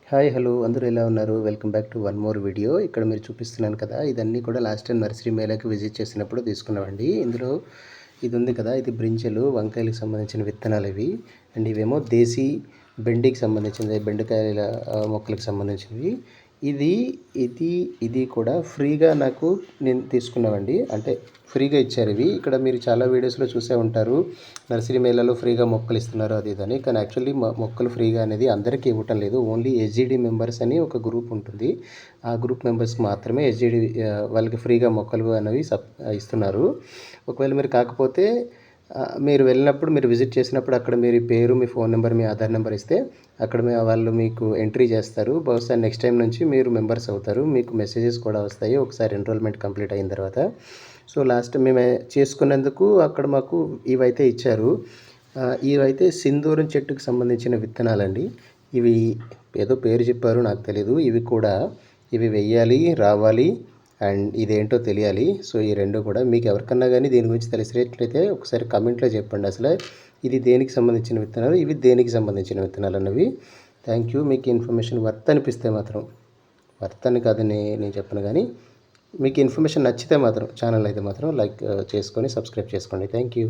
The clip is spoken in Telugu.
హాయ్ హలో అందరూ ఎలా ఉన్నారు? Welcome back to one more video. ఇక్కడ మీరు చూపిస్తున్నాను కదా, ఇదన్నీ కూడా లాస్ట్ టైం నర్సరీ మేళాకి విజిట్ చేసినప్పుడు తీసుకున్నామండి. ఇందులో ఇది ఉంది కదా, ఇది బ్రింజలు వంకాయలకు సంబంధించిన విత్తనాలు ఇవి. అండ్ ఇవేమో దేశీ బెండికి సంబంధించింది, బెండకాయల మొక్కలకు సంబంధించినవి. ఇది ఇది ఇది కూడా ఫ్రీగా నేను తీసుకున్నామండి. అంటే ఫ్రీగా ఇచ్చారు ఇవి. ఇక్కడ మీరు చాలా వీడియోస్లో చూసే ఉంటారు, నర్సరీ మేళాలో ఫ్రీగా మొక్కలు ఇస్తున్నారు అది ఇదని. కానీ యాక్చువల్లీ మొక్కలు ఫ్రీగా అనేది అందరికీ ఇవ్వటం లేదు. ఓన్లీ ఎస్జిడి మెంబర్స్ అని ఒక గ్రూప్ ఉంటుంది. ఆ గ్రూప్ మెంబర్స్కి మాత్రమే ఎస్జిడి వాళ్ళకి ఫ్రీగా మొక్కలు అనేవి ఇస్తున్నారు. ఒకవేళ మీరు కాకపోతే మీరు వెళ్ళినప్పుడు, మీరు విజిట్ చేసినప్పుడు అక్కడ మీ పేరు, మీ ఫోన్ నెంబర్, మీ ఆధార్ నెంబర్ ఇస్తే అక్కడ వాళ్ళు మీకు ఎంట్రీ చేస్తారు. బహుశా నెక్స్ట్ టైం నుంచి మీరు మెంబర్స్ అవుతారు. మీకు మెసేజెస్ కూడా వస్తాయి ఒకసారి ఎన్రోల్మెంట్ కంప్లీట్ అయిన తర్వాత. సో లాస్ట్ మేము చేసుకున్నందుకు అక్కడ మాకు ఇవైతే ఇచ్చారు. ఇవైతే సింధూరం చెట్టుకు సంబంధించిన విత్తనాలండి. ఇవి ఏదో పేరు చెప్పారు, నాకు తెలీదు. ఇవి వెయ్యాలి, రావాలి, అండ్ ఇదేంటో తెలియాలి. సో ఈ రెండు కూడా మీకు ఎవరికన్నా కానీ దీని గురించి తెలిసినట్లయితే ఒకసారి కమెంట్లో చెప్పండి. అసలు ఇది దేనికి సంబంధించిన విత్తనాలు, ఇవి దేనికి సంబంధించిన విత్తనాలు అన్నవి. Thank you. మీకు ఇన్ఫర్మేషన్ వర్త్ అనిపిస్తే మాత్రం, వర్త్ అని కాదని నేను చెప్పను, కానీ మీకు ఇన్ఫర్మేషన్ నచ్చితే మాత్రం ఛానల్ అయితే మాత్రం లైక్ చేసుకొని సబ్స్క్రైబ్ చేసుకోండి. Thank you.